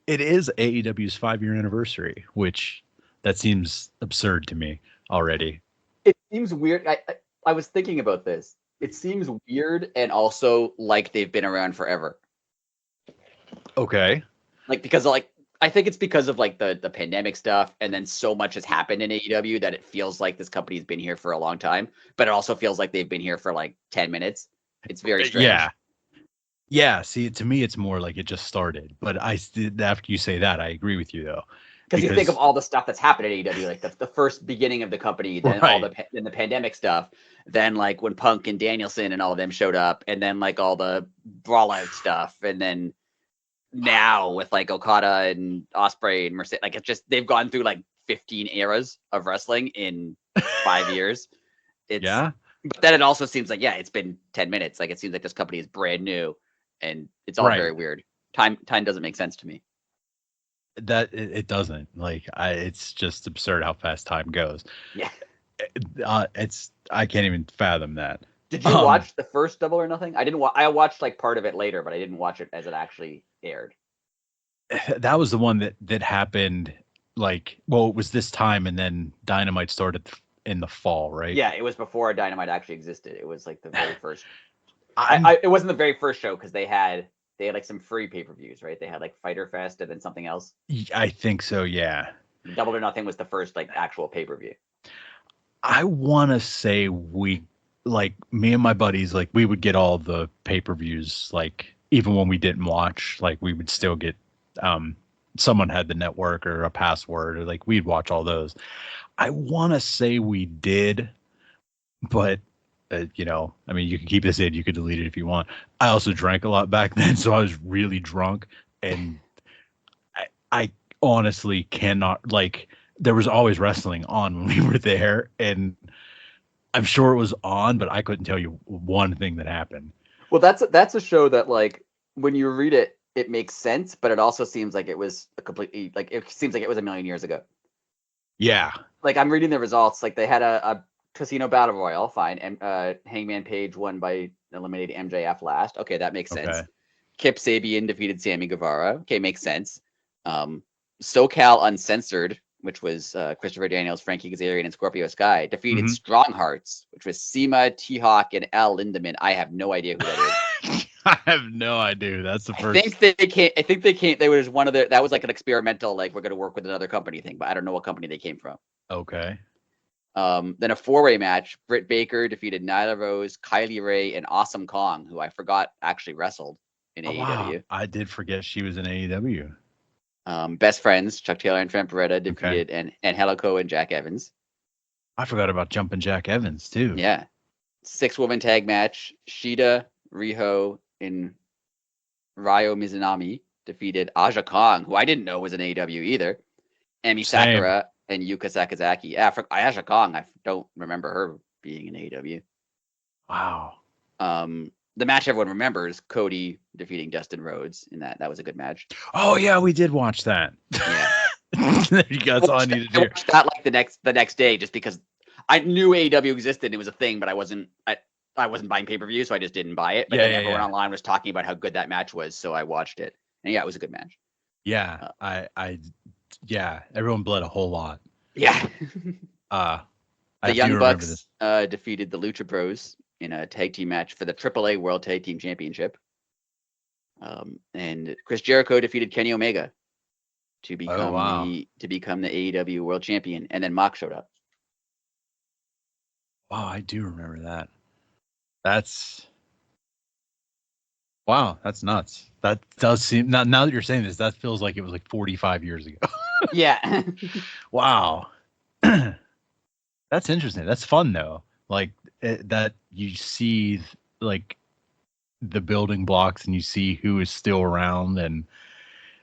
It is AEW's 5-year anniversary, which that seems absurd to me already. It seems weird. I was thinking about this. It seems weird and also like they've been around forever. Okay. Like because like I think it's because of like the pandemic stuff, and then so much has happened in AEW that it feels like this company's been here for a long time, but it also feels like they've been here for like 10 minutes. It's very Yeah. strange. Yeah. See, to me, it's more like it just started. But after you say that, I agree with you though, Because you think of because all the stuff that's happened at AEW, like the first beginning of the company, then all right. then the pandemic stuff, then like when Punk and Danielson and all of them showed up, and then like all the brawl out stuff, and then now with like Okada and Osprey and Mercedes, like it's just they've gone through like 15 eras of wrestling in 5 years. It's Yeah. but then it also seems like it's been 10 minutes. Like it seems like this company is brand new, and it's all very Right. weird. Time doesn't make sense to me. That it doesn't like it's just absurd how fast time goes. Yeah. It's I can't even fathom that. Did you Um, watch the first Double or Nothing? I didn't. I watched like part of it later, but I didn't watch it as it actually aired. that was the one that happened. Like, well, it was this time, and then Dynamite started in the fall, right? Yeah, it was before Dynamite actually existed. It was like the very first. I'm. It wasn't the very first show because they had like some free pay-per-views, right? They had like Fighter Fest and then something else. I think so. Yeah. Double or Nothing was the first like actual pay-per-view. I want to say we, like me and my buddies, like we would get all the pay-per-views, like even when we didn't watch, like we would still get, um, someone had the network or a password, or like we'd watch all those. I want to say we did, but I mean, you can keep this in, you could delete it if you want. I also drank a lot back then, so I was really drunk, and I honestly cannot like. There was always wrestling on when we were there, and I'm sure it was on, but I couldn't tell you one thing that happened. Well, that's a show that like when you read it, it makes sense, but it also seems like it was a completely like it seems like it was a million years ago. Yeah. Like I'm reading the results. Like they had a casino battle royal, fine, and Hangman Page won by eliminating MJF last. Okay, that makes sense. Okay. Kip Sabian defeated Sammy Guevara. Okay, makes sense. SoCal Uncensored, which was Christopher Daniels, Frankie Kazarian, and Scorpio Sky, defeated Hmm. Strong Hearts, which was Seema, T-Hawk, and Al Lindemann. I have no idea who that is. I have no idea. That's the I first. think they came. I think they came. They was one of the. That was like an experimental, like we're going to work with another company thing, but I don't know what company they came from. Okay. Then a four-way match. Britt Baker defeated Nyla Rose, Kylie Ray, and Awesome Kong, who I forgot actually wrestled in Oh wow, AEW. I did forget she was in AEW. Best friends, Chuck Taylor and Trent Beretta Okay. defeated and Angelico and Jack Evans. I forgot about Jumpin' Jack Evans too. Yeah. Six-woman tag match. Shida, Riho, and Ryo Mizunami defeated Aja Kong, who I didn't know was in AEW either. Emi Same. Sakura and Yuka Sakazaki. Yeah, for Aja Kong, I don't remember her being in AEW. Wow. The match everyone remembers, Cody defeating Dustin Rhodes in that. That was a good match. Oh yeah, we did watch that. Yeah. There you go. That's all I needed to I hear. watched that like the next day just because I knew AEW existed and it was a thing, but I wasn't buying pay-per-view, so I just didn't buy it. But Yeah, then yeah, everyone yeah. online was talking about how good that match was, so I watched it. And yeah, it was a good match. Yeah. Uh, Yeah. Everyone bled a whole lot. yeah. Uh, The I do Young remember this. Bucks defeated the Lucha Bros in a tag team match for the AAA World Tag Team Championship. And Chris Jericho defeated Kenny Omega to Oh become wow. the AEW World Champion, and then Mox showed up. Wow, I do remember that. That's wow. That's nuts. That does seem now that you're saying this, that feels like it was like 45 years ago. Yeah. Wow. That's interesting. That's fun though. Like that you see like the building blocks and you see who is still around, and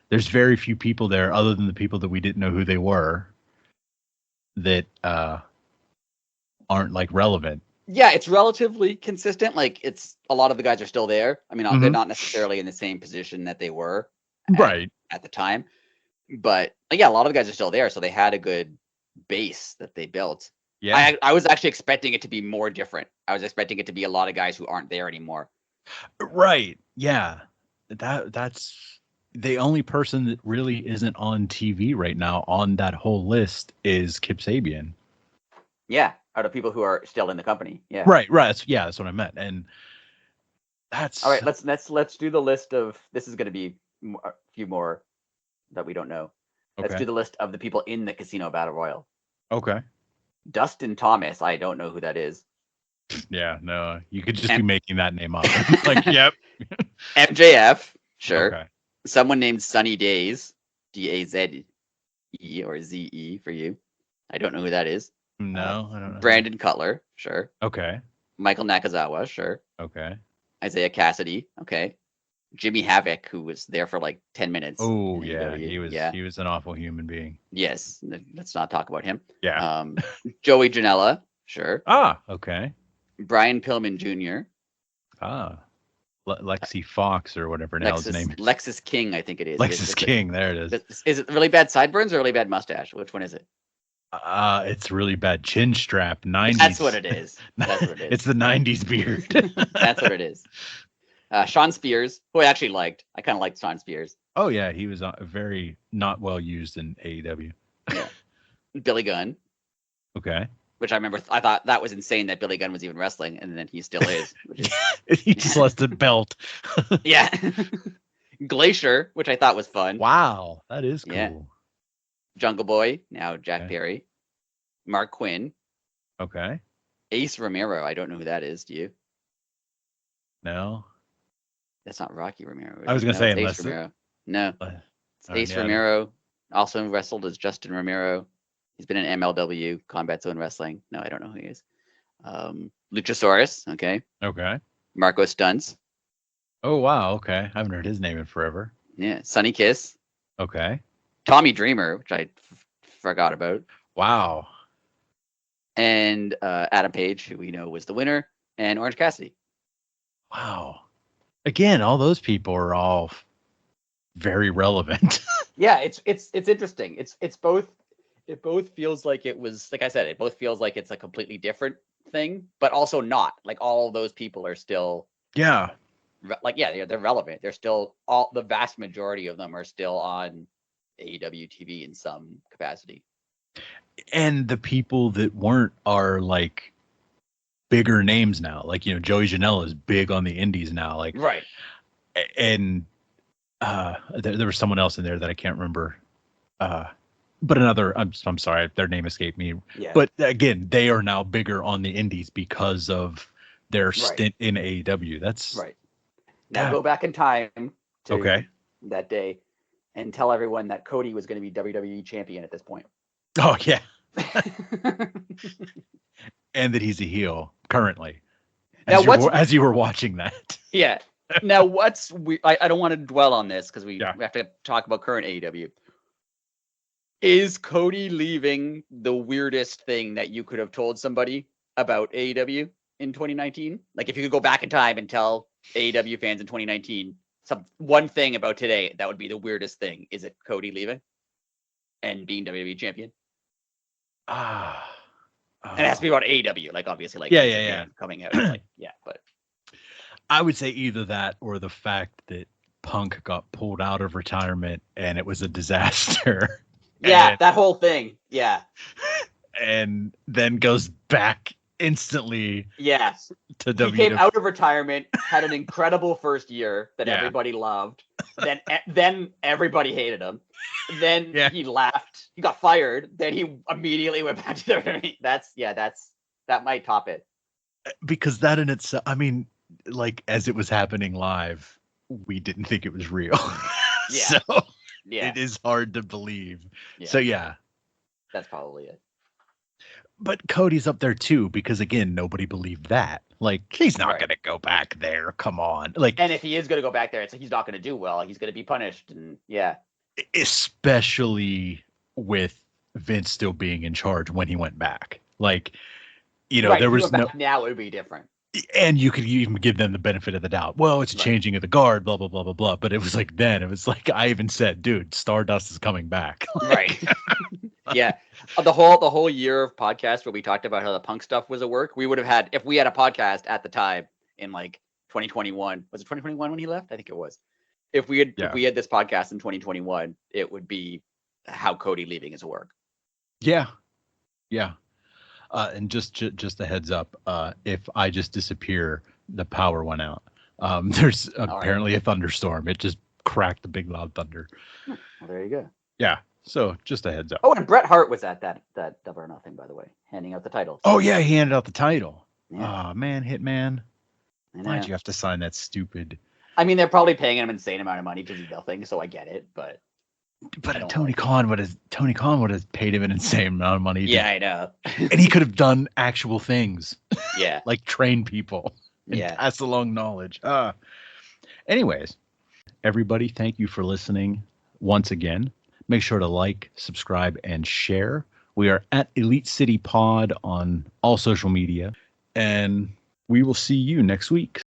there's very few people there other than the people that we didn't know who they were that aren't like relevant. Yeah, it's relatively consistent. Like it's a lot of the guys are still there. I mean, they're Hmm. not necessarily in the same position that they were at Right. at the time, but yeah, a lot of the guys are still there, so they had a good base that they built. Yeah. I was actually expecting it to be more different. I was expecting it to be a lot of guys who aren't there anymore. Right. Yeah. That's. the only person that really isn't on TV right now on that whole list is Kip Sabian. Yeah, out of people who are still in the company. Yeah. Right. That's what I meant. And that's All right. Let's do the list of. This is going to be a few more that we don't know. Let's do okay. the list of the people in the Casino Battle Royal. Okay. Dustin Thomas. I don't know who that is. Yeah, no, you could just be M- making that name up. Like, yep. MJF. Sure. Okay. Someone named Sunny Days. DAZE or ZE for you. I don't know who that is. No, I don't know. Brandon Cutler. Sure. Okay. Michael Nakazawa. Sure. Okay. Isaiah Cassidy. Okay. Jimmy Havoc, who was there for like 10 minutes. Oh in yeah, AEW. he was an awful human being. Yes. Let's not talk about him. Yeah. Joey Janela. Sure. Okay. Brian Pillman Jr. Lexi Fox or whatever the hell his name is. Lexus King, I think it is. Lexus King. There it is. Is it really bad sideburns or really bad mustache? Which one is it? It's really bad chin strap. 90s. That's what it is. That's what it is. It's the 90s beard. That's what it is. Sean Spears, who I actually liked. I kind of liked Sean Spears. Oh yeah, he was very not well used in AEW. Yeah. Billy Gunn. Okay. Which I remember, I thought that was insane that Billy Gunn was even wrestling, and then he still is. He just lost the belt. Yeah. Glacier, which I thought was fun. Wow, that is cool. Yeah. Jungle Boy, now Jack Perry. Mark Quinn. Okay. Ace Romero, I don't know who that is. Do you? No. That's not Rocky Romero. I was going to say, Ace Romero. No. It's Ace Romero. Also wrestled as Justin Romero. He's been in MLW, Combat Zone Wrestling. No, I don't know who he is. Luchasaurus. Okay. Okay. Marco Stunts. Oh, wow. Okay. I haven't heard his name in forever. Yeah. Sunny Kiss. Okay. Tommy Dreamer, which I forgot about. Wow. And Adam Page, who we know was the winner, and Orange Cassidy. Wow. Again, all those people are all very relevant. Yeah, it's interesting. It's both. It both feels like it was, like I said, it both feels like it's a completely different thing, but also not. Like all those people are still. Yeah. Like yeah, they're relevant. They're still all the vast majority of them are still on AEW TV in some capacity. And the people that weren't are like bigger names now. Like, you know, Joey Janela is big on the indies now. Like, right. And there was someone else in there that I can't remember. But another, I'm sorry, their name escaped me. Yeah. But again, they are now bigger on the indies because of their stint in AEW. That's right. Now go back in time to that day and tell everyone that Cody was going to be WWE champion at this point. Oh yeah. And that he's a heel currently. As you were watching that. Yeah. Now I don't want to dwell on this because we have to talk about current AEW. Is Cody leaving the weirdest thing that you could have told somebody about AEW in 2019? Like if you could go back in time and tell AEW fans in 2019 one thing about today, that would be the weirdest thing. Is it Cody leaving and being WWE champion? And it has to be about AEW, like obviously, like coming out, like but I would say either that or the fact that Punk got pulled out of retirement and it was a disaster. Yeah, that whole thing. Yeah. And then goes back instantly. Yes. To WWE. He came out of retirement, had an incredible first year that everybody loved. Then everybody hated him. Then he left. He got fired. Then he immediately went back to WWE. That might top it. Because that in itself, I mean, like as it was happening live, we didn't think it was real. So it is hard to believe. Yeah. So that's probably it. But Cody's up there too, because again, nobody believed that. Like he's not going to go back there. Come on. Like, and if he is going to go back there, it's like he's not going to do well. He's going to be punished. And especially with Vince still being in charge when he went back. Like, you know, there was no. Now it would be different. And you could even give them the benefit of the doubt. Well, it's a changing of the guard, blah, blah, blah, blah, blah. But it was like then, it was like I even said, dude, Stardust is coming back. Right. Yeah. The whole year of podcast where we talked about how the Punk stuff was at work, we would have had, if we had a podcast at the time in like 2021, was it 2021 when he left? I think it was. If we had this podcast in 2021, it would be how Cody leaving is a work. Yeah. And just a heads up, if I just disappear, the power went out. There's apparently a thunderstorm. It just cracked the big loud thunder. Well, there you go. Yeah. So just a heads up. Oh, and Bret Hart was at that Double or Nothing, by the way, handing out the title. Oh yeah, he handed out the title. Yeah. Oh man, Hitman. Why'd you have to sign that stupid? I mean, they're probably paying him an insane amount of money to do nothing, so I get it, but Tony Khan would have paid him an insane amount of money. Yeah, I know. And he could have done actual things. Yeah. Like train people and pass along knowledge. Anyways, everybody, thank you for listening once again. Make sure to like, subscribe, and share. We are at Elite City Pod on all social media, and we will see you next week.